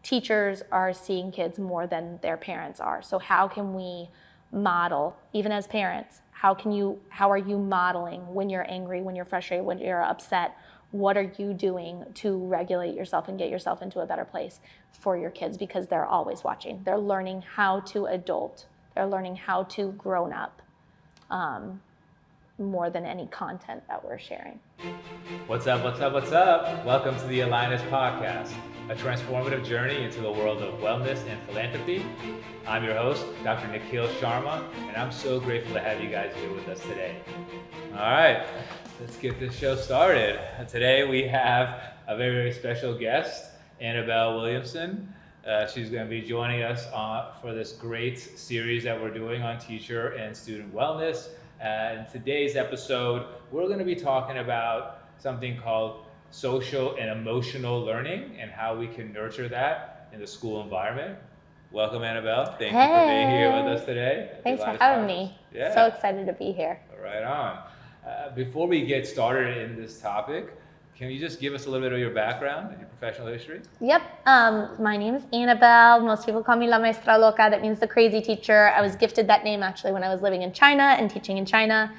teachers are seeing kids more than their parents are. So how can we model, even as parents, how are you modeling when you're angry, when you're frustrated, when you're upset? What are you doing to regulate yourself and get yourself into a better place for your kids? Because they're always watching. They're learning how to adult. They're learning how to grown up more than any content that we're sharing. What's up? Welcome to the AlignUs podcast, a transformative journey into the world of wellness and philanthropy. I'm your host, Dr. Nikhil Sharma, and I'm so grateful to have you guys here with us today. All right, let's get this show started. Today we have a very, very special guest, Annabelle Williamson. She's going to be joining us for this great series that we're doing on teacher and student wellness. In today's episode, we're going to be talking about something called social and emotional learning and how we can nurture that in the school environment. Welcome, Annabelle. Thank you for being here with us today. Thanks for having me. Yeah. So excited to be here. Right on. Before we get started in this topic, can you just give us a little bit of your background and your professional history? Yep. My name is Annabelle. Most people call me La Maestra Loca. That means the crazy teacher. I was gifted that name actually when I was living in China and teaching in China.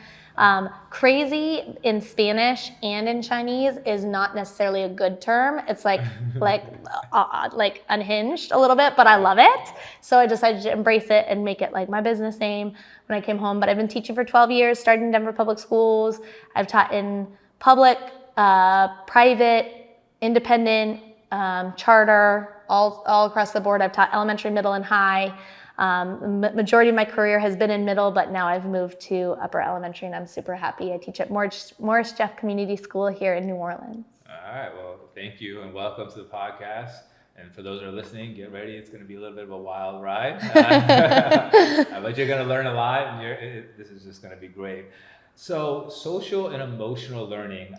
Crazy in Spanish and in Chinese is not necessarily a good term. It's like unhinged a little bit, but I love it. So I decided to embrace it and make it like my business name when I came home. But I've been teaching for 12 years, started in Denver Public Schools. I've taught in public, private, independent, charter, all across the board. I've taught elementary, middle, and high. Majority of my career has been in middle, but now I've moved to upper elementary, and I'm super happy. I teach at Morris Jeff Community School here in New Orleans. All right, well, thank you, and welcome to the podcast. And for those that are listening, get ready. It's going to be a little bit of a wild ride, but you're going to learn a lot, and this is just going to be great. So social and emotional learning,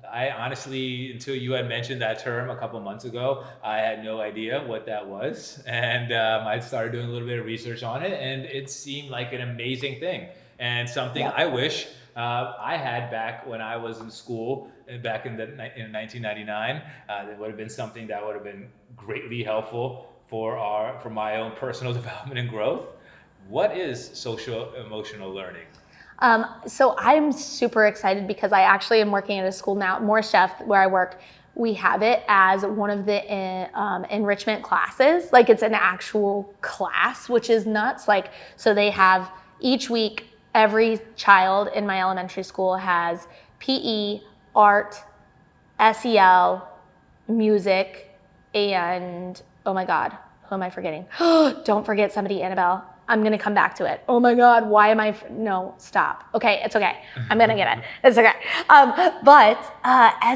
I honestly, until you had mentioned that term a couple months ago, I had no idea what that was. And I started doing a little bit of research on it, and it seemed like an amazing thing and something I wish I had back when I was in school back in 1999. It would have been something that would have been greatly helpful for my own personal development and growth. What is social emotional learning? So I'm super excited because I actually am working at a school now, Morris Jeff, where I work. We have it as one of the enrichment classes. Like it's an actual class, which is nuts. Like, so they have each week, every child in my elementary school has PE, art, SEL, music, and oh my God, who am I forgetting? Don't forget somebody, Annabelle. I'm going to come back to it. Oh my God, why am I? No, stop. Okay, it's okay. I'm going to get it. It's okay. But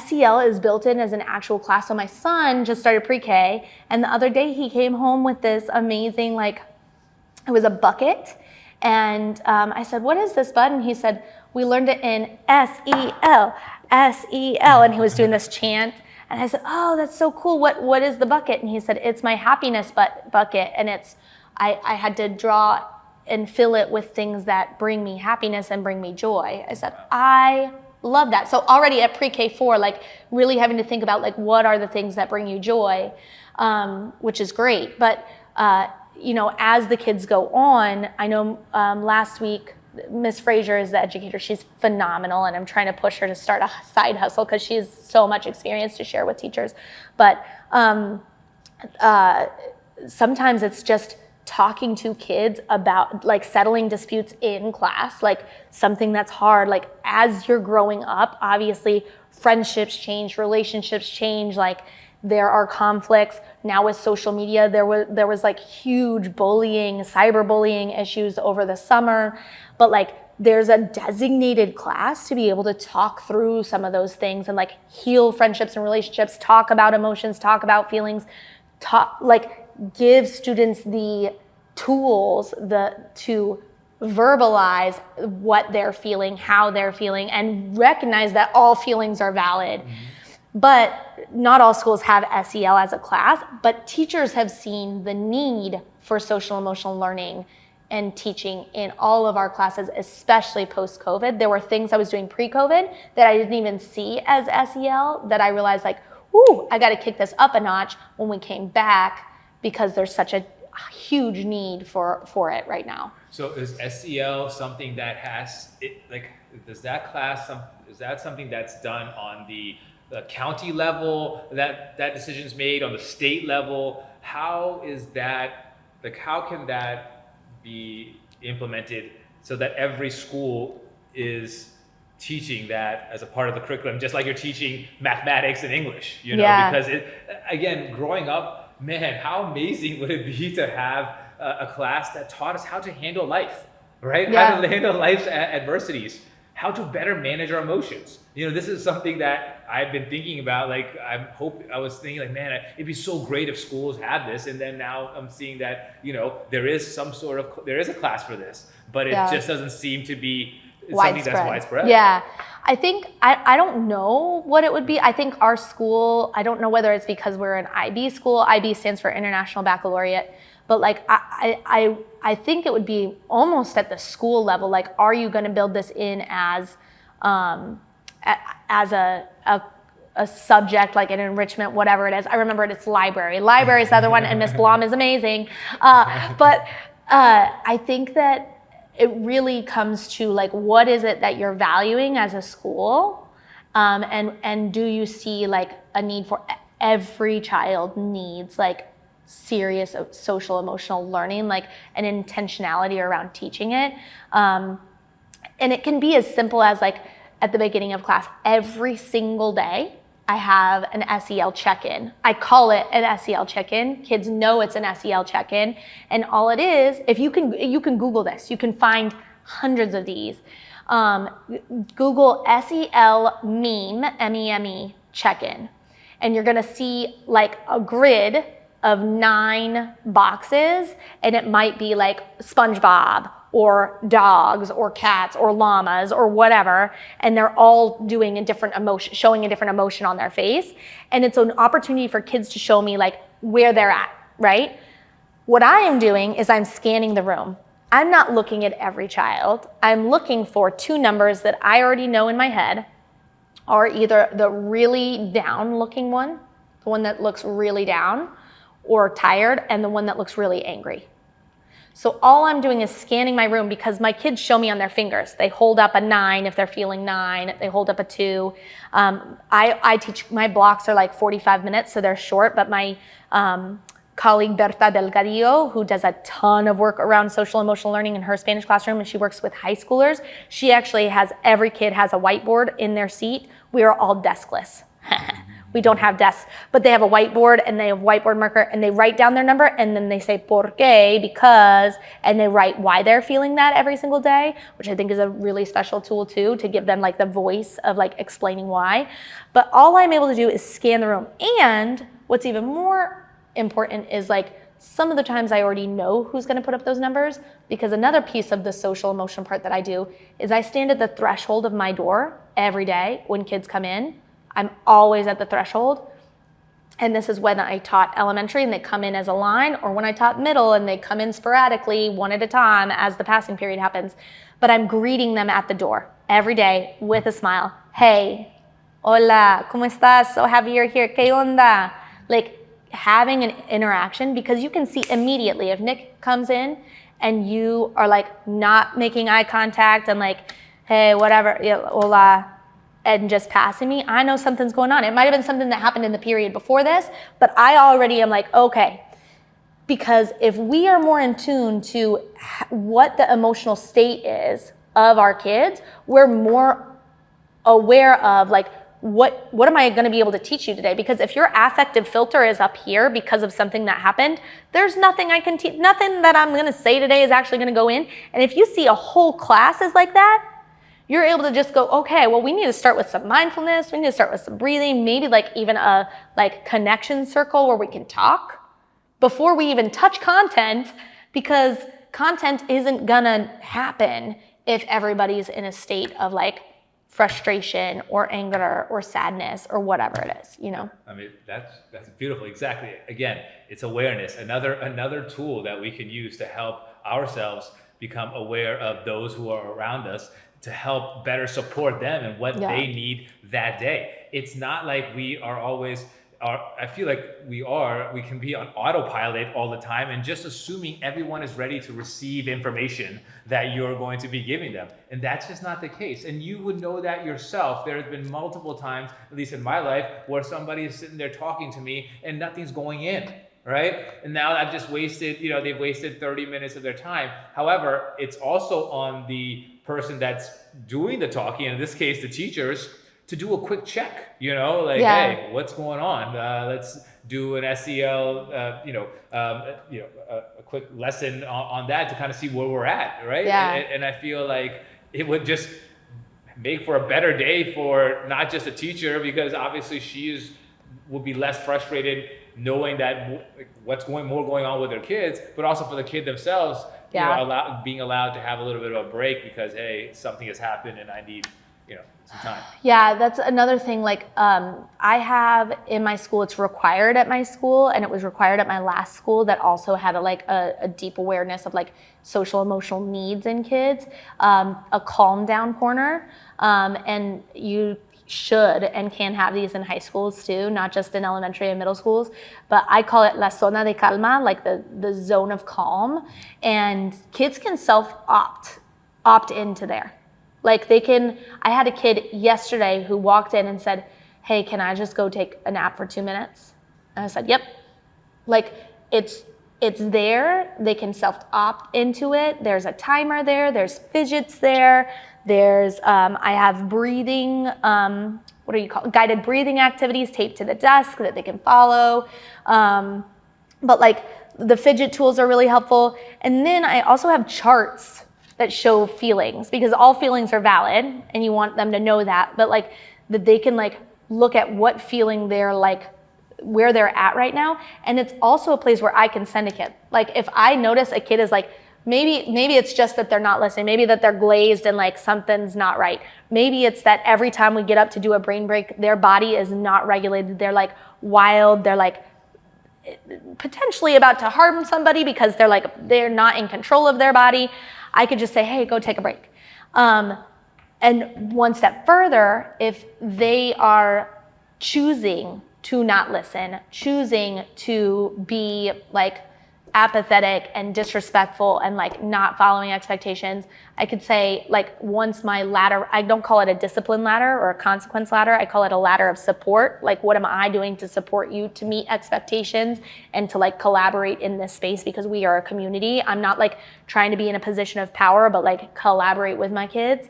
SEL is built in as an actual class. So my son just started pre-K, and the other day he came home with this amazing, it was a bucket. And I said, what is this, bud? And he said, we learned it in SEL, SEL. And he was doing this chant. And I said, oh, that's so cool. What is the bucket? And he said, it's my happiness bucket. And it's, I had to draw and fill it with things that bring me happiness and bring me joy. I said, I love that. So already at pre-K4, really having to think about what are the things that bring you joy, which is great. But, as the kids go on, I know last week, Miss Frazier is the educator. She's phenomenal, and I'm trying to push her to start a side hustle because she has so much experience to share with teachers. But sometimes it's just talking to kids about settling disputes in class, something that's hard. As you're growing up, obviously friendships change, relationships change, there are conflicts. Now with social media, there was huge bullying, cyberbullying issues over the summer, but there's a designated class to be able to talk through some of those things and heal friendships and relationships, talk about emotions, talk about feelings, give students the tools to verbalize what they're feeling, how they're feeling, and recognize that all feelings are valid. Mm-hmm. But not all schools have SEL as a class, but teachers have seen the need for social emotional learning and teaching in all of our classes, especially post-COVID. There were things I was doing pre-COVID that I didn't even see as SEL that I realized ooh, I gotta kick this up a notch when we came back because there's such a huge need for it right now. So is SEL something that is that something that's done on the county level, that decision's made on the state level? How is that, how can that be implemented so that every school is teaching that as a part of the curriculum, just like you're teaching mathematics and English, because again, growing up, man, how amazing would it be to have a class that taught us how to handle life, right? How to handle life's adversities, how to better manage our emotions. This is something that I've been thinking about. Like, I was thinking, like, man, it'd be so great if schools had this. And then now I'm seeing that, there is a class for this, but it just doesn't seem to be something that's widespread. Yeah. I think, I don't know what it would be. I think our school, I don't know whether it's because we're an IB school. IB stands for International Baccalaureate. But like, I think it would be almost at the school level. Like, are you going to build this in as a subject, like an enrichment, whatever it is? I remember it's library. Library is the other one, and Miss Blom is amazing. But I think that it really comes to, like, what is it that you're valuing as a school? And do you see, like, a need for every child needs, like, serious social emotional learning, like an intentionality around teaching it. And it can be as simple as, like, at the beginning of class, every single day, I have an SEL check-in. I call it an SEL check-in. Kids know it's an SEL check-in. And all it is, if you can Google this, you can find hundreds of these. Google SEL meme, M-E-M-E, check-in. And you're gonna see, like, a grid of 9 boxes, and it might be like SpongeBob or dogs or cats or llamas or whatever, and they're all doing a different emotion, showing a different emotion on their face. And it's an opportunity for kids to show me, like, where they're at, right? What I am doing is I'm scanning the room. I'm not looking at every child. I'm looking for 2 numbers that I already know in my head are either the really down looking one, the one that looks really down or tired, and the one that looks really angry. So all I'm doing is scanning my room, because my kids show me on their fingers. They hold up a 9 if they're feeling 9. They hold up a 2. I teach, my blocks are like 45 minutes, so they're short, but my colleague Berta Delgadillo, who does a ton of work around social emotional learning in her Spanish classroom, and she works with high schoolers, she actually has, every kid has a whiteboard in their seat. We are all deskless. We don't have desks, but they have a whiteboard, and they have whiteboard marker, and they write down their number, and then they say por qué, because, and they write why they're feeling that every single day, which I think is a really special tool too, to give them, like, the voice of, like, explaining why. But all I'm able to do is scan the room. And what's even more important is, like, some of the times I already know who's going to put up those numbers, because another piece of the social emotion part that I do is I stand at the threshold of my door every day when kids come in. I'm always at the threshold. And this is when I taught elementary and they come in as a line, or when I taught middle and they come in sporadically, one at a time as the passing period happens. But I'm greeting them at the door every day with a smile. Hey, hola, ¿cómo estás? So happy you're here. ¿Qué onda? Like, having an interaction, because you can see immediately if Nick comes in and you are, like, not making eye contact and, like, hey, whatever, yeah, hola, and just passing me, I know something's going on. It might have been something that happened in the period before this, but I already am like, okay. Because if we are more in tune to what the emotional state is of our kids, we're more aware of, like, what am I going to be able to teach you today? Because if your affective filter is up here because of something that happened, there's nothing I can teach, nothing that I'm going to say today is actually going to go in. And if you see a whole class is like that, you're able to just go, okay, well, we need to start with some mindfulness. We need to start with some breathing, maybe, like, even a, like, connection circle where we can talk before we even touch content, because content isn't gonna happen if everybody's in a state of, like, frustration or anger or sadness or whatever it is, you know? I mean, that's beautiful. Exactly. Again, it's awareness. Another tool that we can use to help ourselves become aware of those who are around us, to help better support them and what they need that day. It's not like we are always I feel like we can be on autopilot all the time and just assuming everyone is ready to receive information that you're going to be giving them. And that's just not the case. And you would know that yourself. There have been multiple times, at least in my life, where somebody is sitting there talking to me and nothing's going in, right? And now I've just wasted, they've wasted 30 minutes of their time. However, it's also on the person that's doing the talking, in this case, the teachers, to do a quick check, hey, what's going on? Let's do an SEL, a quick lesson on that to kind of see where we're at, right? Yeah. And I feel like it would just make for a better day for not just a teacher, because obviously would be less frustrated knowing that what's going on with their kids, but also for the kid themselves, being allowed to have a little bit of a break because, hey, something has happened and I need some time. Yeah, that's another thing. Like, I have in my school, it's required at my school, and it was required at my last school that also had a deep awareness of like social emotional needs in kids, a calm down corner, and you should and can have these in high schools too, not just in elementary and middle schools, but I call it la zona de calma, like the zone of calm, and kids can opt into there. Like I had a kid yesterday who walked in and said, hey, can I just go take a nap for 2 minutes? And I said, yep. Like it's there. They can self-opt into it. There's a timer there. There's fidgets there. There's, I have breathing, guided breathing activities taped to the desk that they can follow. But like the fidget tools are really helpful. And then I also have charts that show feelings, because all feelings are valid and you want them to know that, but like that they can like look at what feeling they're like, where they're at right now. And it's also a place where I can send a kid. Like if I notice a kid is like, maybe it's just that they're not listening, maybe that they're glazed and like something's not right. Maybe it's that every time we get up to do a brain break, their body is not regulated. They're like wild. They're like potentially about to harm somebody because they're not in control of their body. I could just say, hey, go take a break. And one step further, if they are choosing to not listen, choosing to be like apathetic and disrespectful and like not following expectations, I could say like once my ladder, I don't call it a discipline ladder or a consequence ladder, I call it a ladder of support. Like what am I doing to support you to meet expectations and to like collaborate in this space, because we are a community. I'm not like trying to be in a position of power, but like collaborate with my kids.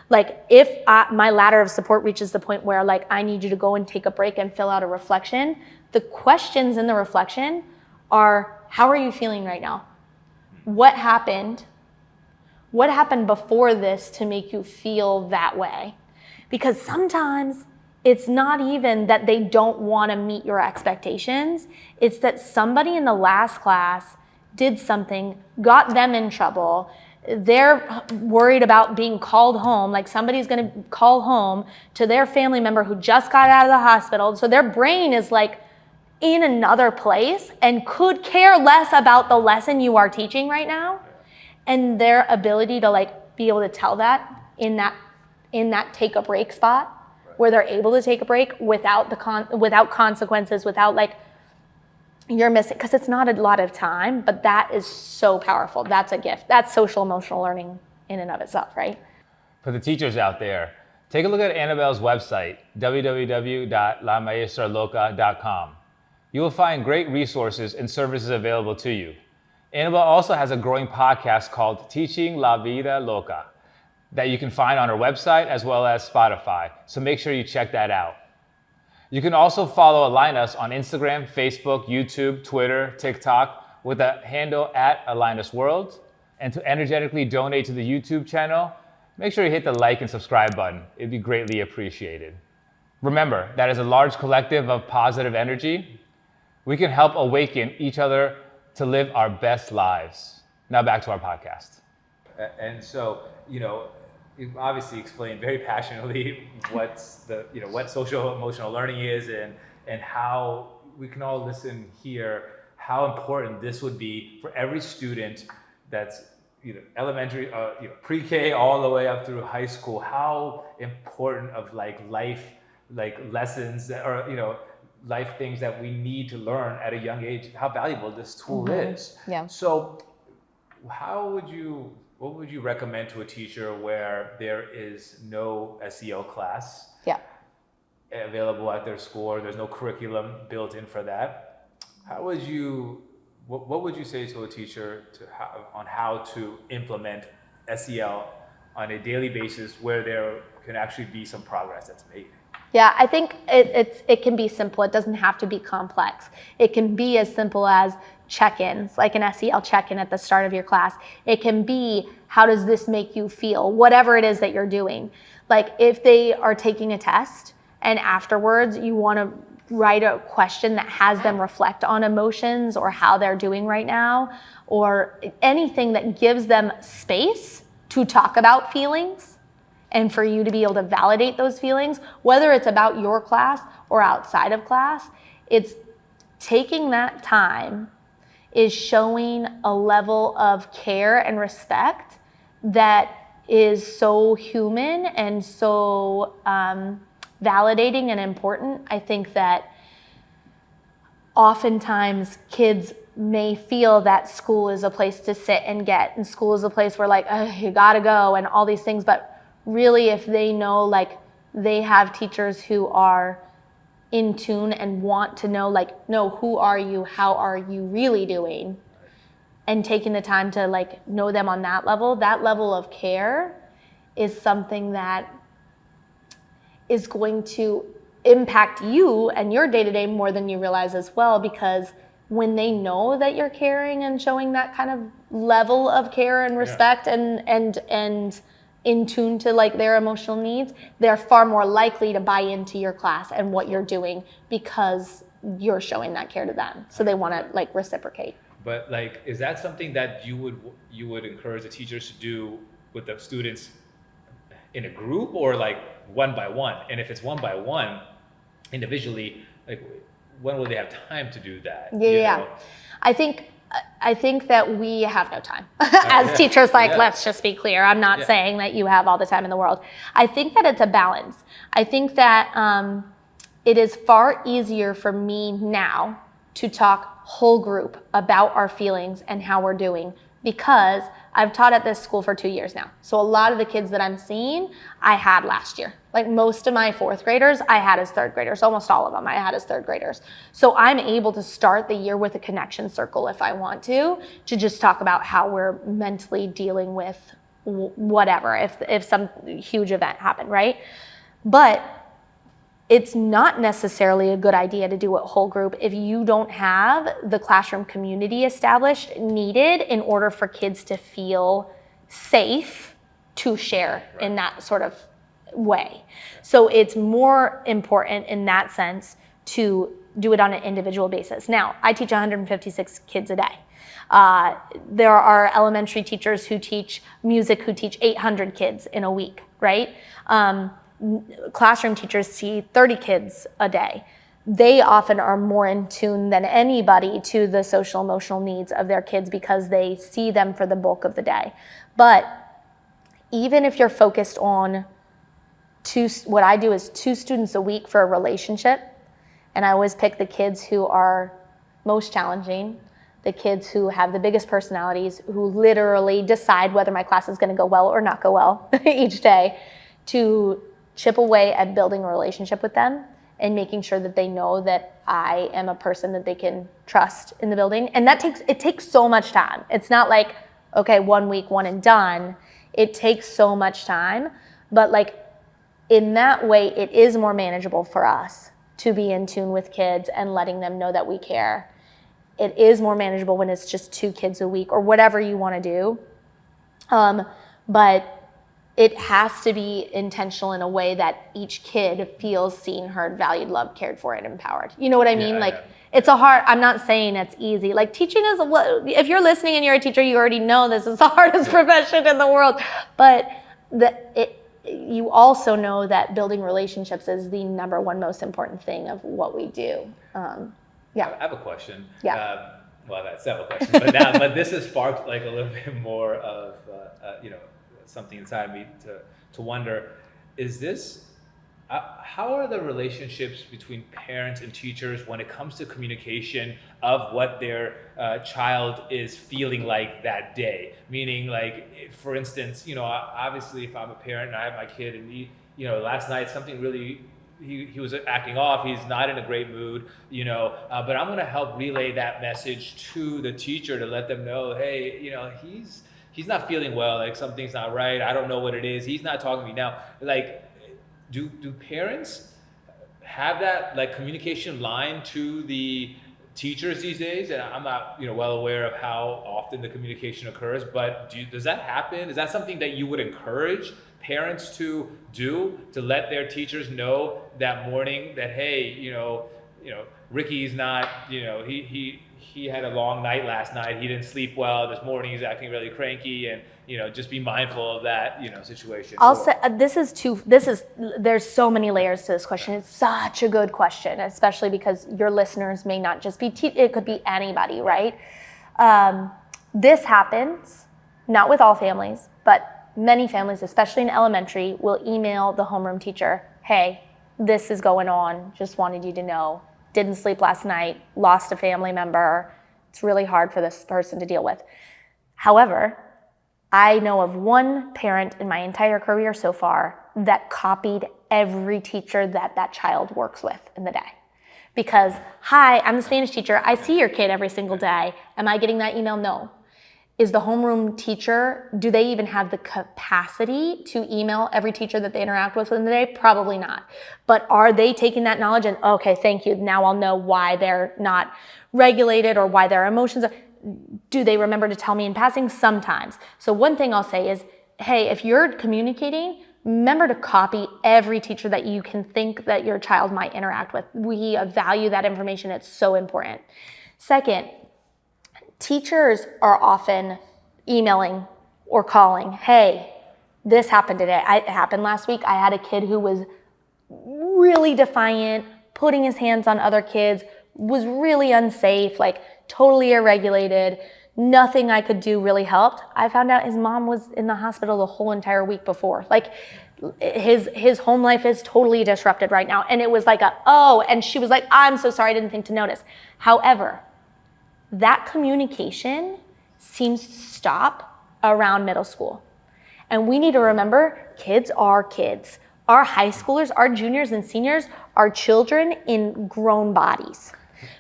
Like if my ladder of support reaches the point where like I need you to go and take a break and fill out a reflection, the questions in the reflection are, how are you feeling right now? What happened? What happened before this to make you feel that way? Because sometimes it's not even that they don't want to meet your expectations. It's that somebody in the last class did something, got them in trouble. They're worried about being called home, like somebody's going to call home to their family member who just got out of the hospital. So their brain is like in another place and could care less about the lesson you are teaching right now. And their ability to like be able to tell that in that take a break spot, where they're able to take a break without without consequences, without like you're missing, because it's not a lot of time, but that is so powerful. That's a gift. That's social emotional learning in and of itself, right? For the teachers out there, take a look at Annabelle's website, www.lamaestraloca.com. You will find great resources and services available to you. Annabelle also has a growing podcast called Teaching La Vida Loca that you can find on her website as well as Spotify, so make sure you check that out. You can also follow AlignUs on Instagram, Facebook, YouTube, Twitter, TikTok with the handle @AlignUsWorld. And to energetically donate to the YouTube channel, make sure you hit the like and subscribe button. It'd be greatly appreciated. Remember, that is a large collective of positive energy. We can help awaken each other to live our best lives. Now back to our podcast. And so, you've obviously explained very passionately what social emotional learning is, and how we can all listen here, how important this would be for every student that's elementary, pre-K all the way up through high school, how important of life lessons, or life things that we need to learn at a young age, how valuable this tool is. Yeah. So what would you recommend to a teacher where there is no SEL class Yeah. available at their school, or there's no curriculum built in for that? What would you say to a teacher on how to implement SEL on a daily basis where there can actually be some progress that's made? Yeah, I think it can be simple. It doesn't have to be complex. It can be as simple as check-ins, like an SEL check-in at the start of your class. It can be, how does this make you feel? Whatever it is that you're doing. Like if they are taking a test and afterwards you want to write a question that has them reflect on emotions or how they're doing right now, or anything that gives them space to talk about feelings and for you to be able to validate those feelings, whether it's about your class or outside of class, it's taking that time is showing a level of care and respect that is so human and so validating and important. I think that oftentimes kids may feel that school is a place to sit and get, and school is a place where like, oh, you gotta go and all these things. But really, if they know like they have teachers who are in tune and want to know, like, no, who are you? How are you really doing? And taking the time to like know them on that level of care is something that is going to impact you and your day-to-day more than you realize as well, because when they know that you're caring and showing that kind of level of care and respect and in tune to like their emotional needs, they're far more likely to buy into your class and what you're doing because you're showing that care to them. So they want to like reciprocate. But like, is that something that you would encourage the teachers to do with the students in a group, or like one by one? And if it's one by one, individually, like when will they have time to do that? Yeah. I think that we have no time as teachers. Like, let's just be clear. I'm not saying that you have all the time in the world. I think that it's a balance. I think that it is far easier for me now to talk whole group about our feelings and how we're doing, because I've taught at this school for 2 years now. So a lot of the kids that I'm seeing, I had last year. Like most of my fourth graders, I had as third graders. Almost all of them I had as third graders. So I'm able to start the year with a connection circle if I want to just talk about how we're mentally dealing with whatever, if some huge event happened, right? But it's not necessarily a good idea to do it whole group if you don't have the classroom community established needed in order for kids to feel safe to share in that sort of way. So it's more important in that sense to do it on an individual basis. Now, I teach 156 kids a day. There are elementary teachers who teach music who teach 800 kids in a week, right? Classroom teachers see 30 kids a day. They often are more in tune than anybody to the social emotional needs of their kids because they see them for the bulk of the day. But even if you're focused on what I do is 2 students a week for a relationship, and I always pick the kids who are most challenging, the kids who have the biggest personalities, who literally decide whether my class is going to go well or not go well each day, to chip away at building a relationship with them and making sure that they know that I am a person that they can trust in the building. And it takes so much time. It's not like, okay, 1 week, one and done. It takes so much time. But like in that way, it is more manageable for us to be in tune with kids and letting them know that we care. It is more manageable when it's just 2 kids a week or whatever you want to do. But it has to be intentional in a way that each kid feels seen, heard, valued, loved, cared for, and empowered. You know what I mean? It's I'm not saying it's easy. Like teaching is, if you're listening and you're a teacher, you already know this is the hardest profession in the world. But you also know that building relationships is the number one most important thing of what we do. I have a question. Yeah. Well, that's several questions, but this has sparked like a little bit more of, something inside me to wonder, is this, How are the relationships between parents and teachers when it comes to communication of what their child is feeling like that day? Meaning, like, for instance, obviously, if I'm a parent and I have my kid and last night something really, he was acting off, he's not in a great mood, but I'm going to help relay that message to the teacher to let them know, hey, he's not feeling well, like something's not right, I don't know what it is, he's not talking to me now. Like, do parents have that like communication line to the teachers these days? And I'm not well aware of how often the communication occurs, but does that happen? Is that something that you would encourage parents to do, to let their teachers know that morning that, hey, Ricky's not, he had a long night last night, he didn't sleep well, this morning he's acting really cranky, and just be mindful of that situation? I'll say there's so many layers to this question. It's such a good question, especially because your listeners may not just be it could be anybody, right? This happens not with all families, but many families, especially in elementary, will email the homeroom teacher, hey, this is going on, just wanted you to know, didn't sleep last night, lost a family member, it's really hard for this person to deal with. However, I know of one parent in my entire career so far that copied every teacher that child works with in the day. Because, hi, I'm the Spanish teacher, I see your kid every single day, am I getting that email? No. Is the homeroom teacher, do they even have the capacity to email every teacher that they interact with in the day? Probably not. But are they taking that knowledge and, okay, thank you, now I'll know why they're not regulated or why their emotions are. Do they remember to tell me in passing? Sometimes. So one thing I'll say is, hey, if you're communicating, remember to copy every teacher that you can think that your child might interact with. We value that information. It's so important. Second, teachers are often emailing or calling, hey, this happened today. It happened last week. I had a kid who was really defiant, putting his hands on other kids, was really unsafe, like totally irregulated. Nothing I could do really helped. I found out his mom was in the hospital the whole entire week before. Like his home life is totally disrupted right now. And it was like and she was like, I'm so sorry, I didn't think to notice. However, that communication seems to stop around middle school. And we need to remember, kids are kids. Our high schoolers, our juniors and seniors are children in grown bodies.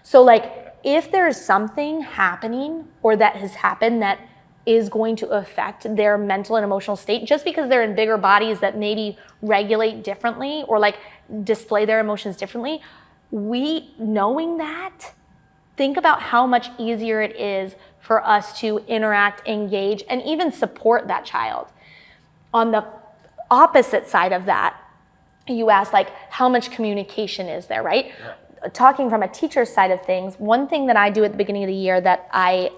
So like, if there's something happening or that has happened that is going to affect their mental and emotional state, just because they're in bigger bodies that maybe regulate differently or like display their emotions differently, knowing that, think about how much easier it is for us to interact, engage, and even support that child. On the opposite side of that, you asked like, how much communication is there, right? Yeah. Talking from a teacher's side of things, one thing that I do at the beginning of the year that I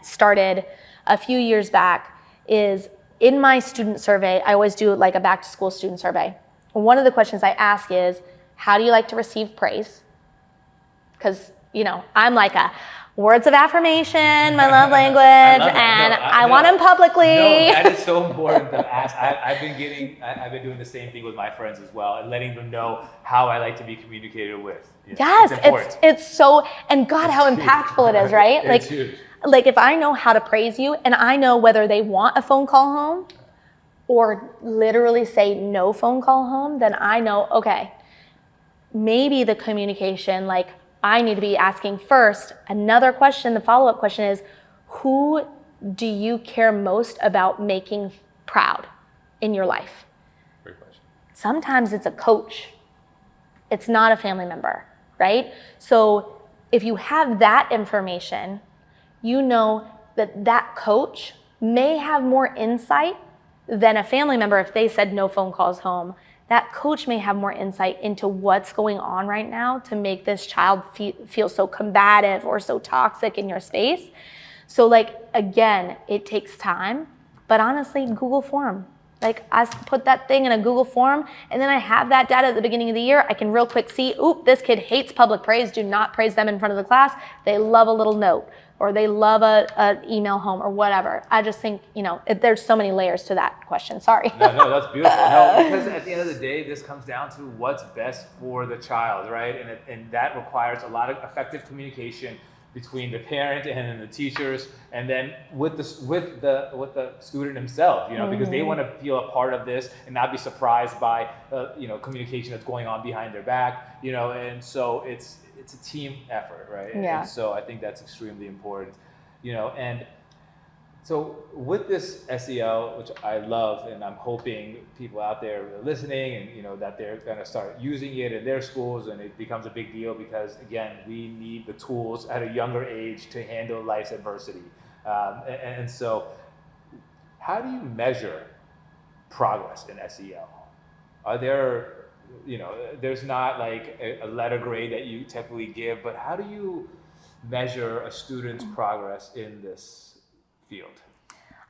started a few years back is in my student survey, I always do like a back to school student survey. One of the questions I ask is, how do you like to receive praise? Because, I'm like a words of affirmation, my love language, I want them publicly. No, that is so important to ask. I've been doing the same thing with my friends as well, and letting them know how I like to be communicated with. Yes, it's so, and God, how impactful it is, right? It's huge. Like if I know how to praise you, and I know whether they want a phone call home or literally say no phone call home, then I know, okay, maybe the communication, like I need to be asking first. Another question, the follow-up question is, who do you care most about making proud in your life? Great question. Sometimes it's a coach. It's not a family member, right? So if you have that information, you know that coach may have more insight than a family member if they said no phone calls home. That coach may have more insight into what's going on right now to make this child feel so combative or so toxic in your space. So like, again, it takes time, but honestly, Google form. Like I put that thing in a Google form, and then I have that data at the beginning of the year. I can real quick see, oop, this kid hates public praise. Do not praise them in front of the class. They love a little note, or they love a email home, or whatever. I just think, there's so many layers to that question. Sorry. No, that's beautiful. No, because at the end of the day, this comes down to what's best for the child, right? And that requires a lot of effective communication between the parent and the teachers, and then with the student himself, because they want to feel a part of this and not be surprised by communication that's going on behind their back, and so it's a team effort, right? Yeah. And so I think that's extremely important, and so with this SEL, which I love, and I'm hoping people out there are listening and that they're going to start using it in their schools, and it becomes a big deal because, again, we need the tools at a younger age to handle life's adversity. And so how do you measure progress in SEL? Are there, there's not like a letter grade that you typically give, but how do you measure a student's progress in this field?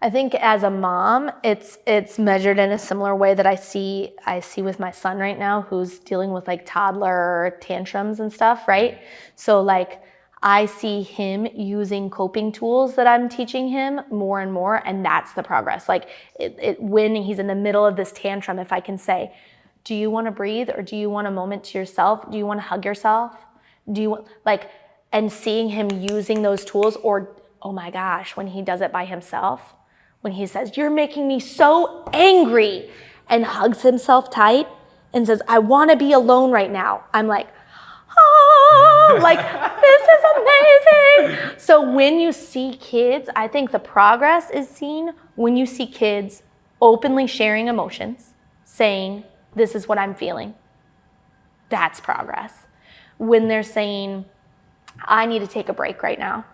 I think as a mom, it's measured in a similar way that I see with my son right now, who's dealing with like toddler tantrums and stuff, right? So like I see him using coping tools that I'm teaching him more and more, and that's the progress. Like when he's in the middle of this tantrum, if I can say, do you want to breathe, or do you want a moment to yourself? Do you want to hug yourself? Do you want, and seeing him using those tools, or oh my gosh, when he does it by himself, when he says, you're making me so angry, and hugs himself tight and says, I want to be alone right now. I'm like, oh, like, this is amazing. So when you see kids, I think the progress is seen when you see kids openly sharing emotions, saying, this is what I'm feeling. That's progress. When they're saying, I need to take a break right now,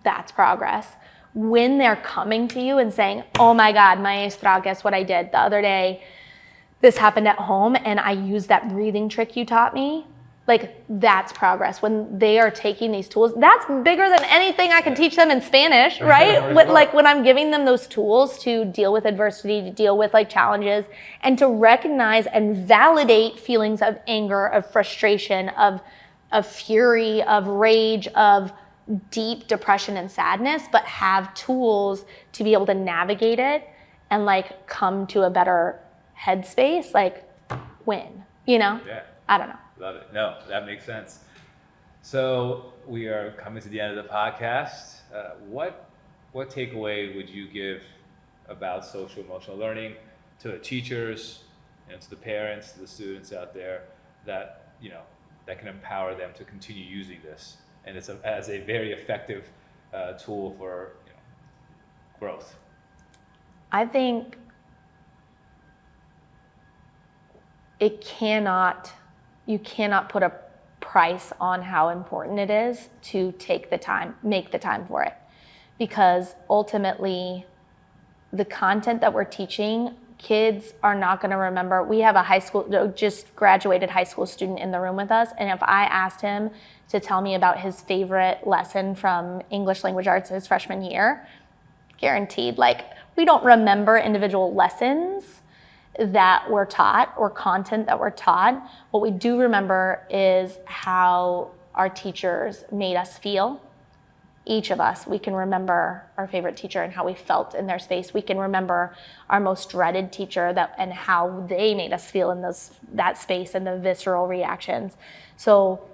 that's progress. When they're coming to you and saying, oh my God, Maestra, guess what I did the other day? This happened at home and I used that breathing trick you taught me. Like, that's progress. When they are taking these tools, that's bigger than anything I can teach them in Spanish, right? Like when I'm giving them those tools to deal with adversity, to deal with like challenges, and to recognize and validate feelings of anger, of frustration, of fury, of rage, of deep depression and sadness, but have tools to be able to navigate it and like come to a better headspace, like win, Yeah. I don't know. Love it. No, that makes sense. So we are coming to the end of the podcast. What takeaway would you give about social emotional learning to the teachers and to the parents, to the students out there that that can empower them to continue using this, and it's as a very effective tool for growth? I think you cannot put a price on how important it is to make the time for it. Because ultimately, the content that we're teaching, kids are not going to remember. We have a just graduated high school student in the room with us, and if I asked him to tell me about his favorite lesson from English language arts his freshman year, guaranteed, we don't remember individual lessons that were taught or content that were taught. What we do remember is how our teachers made us feel. Each of us, we can remember our favorite teacher and how we felt in their space. We can remember our most dreaded teacher and how they made us feel in that space and the visceral reactions. So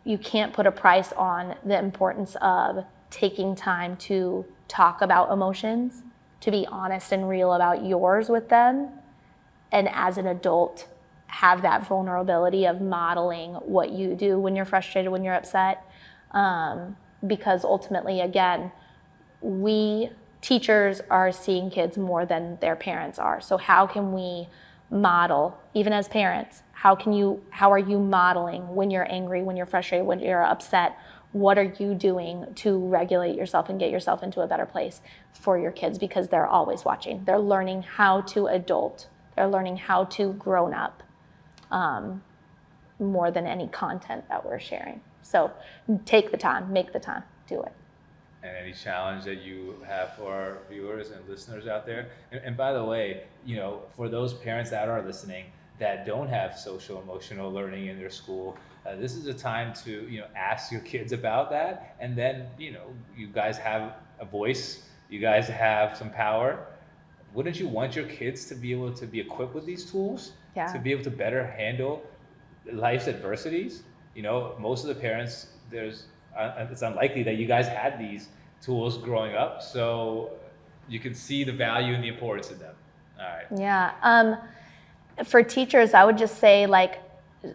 you can't put a price on the importance of taking time to talk about emotions, to be honest and real about yours with them, and as an adult, have that vulnerability of modeling what you do when you're frustrated, when you're upset. Because ultimately, again, we teachers are seeing kids more than their parents are. So how can we model, even as parents, how are you modeling when you're angry, when you're frustrated, when you're upset? What are you doing to regulate yourself and get yourself into a better place for your kids? Because they're always watching. They're learning how to adult. They're learning how to grown up more than any content that we're sharing. So take the time, make the time, do it. and any challenge that you have for our viewers and listeners out there. And by the way, for those parents that are listening that don't have social emotional learning in their school, this is a time to ask your kids about that, and then you guys have a voice, you guys have some power. Wouldn't you want your kids to be able to be equipped with these tools, to be able to better handle life's adversities? Most of the parents, it's unlikely that you guys had these tools growing up, so you can see the value and the importance of them. All right. Yeah. For teachers, I would just say,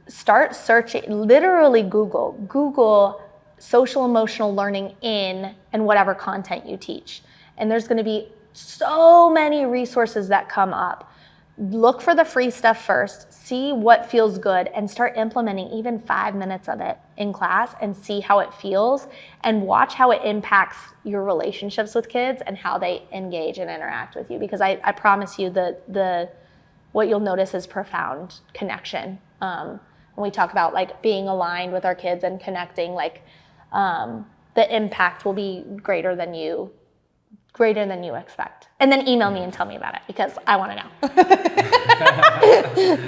start searching, literally Google social emotional learning in and whatever content you teach. And there's going to be so many resources that come up. Look for the free stuff first, see what feels good, and start implementing even 5 minutes of it in class and see how it feels, and watch how it impacts your relationships with kids and how they engage and interact with you. Because I promise you what you'll notice is profound connection. When we talk about being aligned with our kids and connecting, the impact will be greater than you expect. And then email me and tell me about it, because I want to know.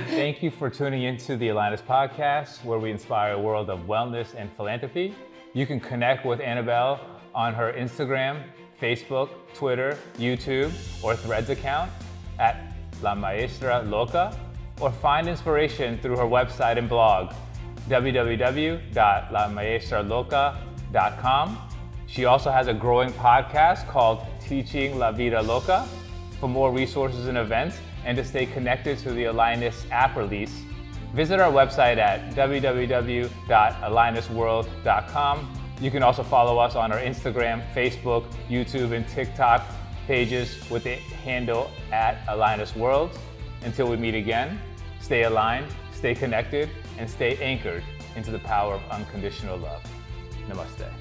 Thank you for tuning into the AlignUs podcast, where we inspire a world of wellness and philanthropy. You can connect with Annabelle on her Instagram, Facebook, Twitter, YouTube, or Threads account at La Maestra Loca, or find inspiration through her website and blog, www.lamaestraloca.com. She also has a growing podcast called Teaching La Vida Loca. For more resources and events, and to stay connected to the AlignUs app release, visit our website at www.alignusworld.com. You can also follow us on our Instagram, Facebook, YouTube, and TikTok pages with the handle at AlignUsWorld. Until we meet again, stay aligned, stay connected, and stay anchored into the power of unconditional love. Namaste.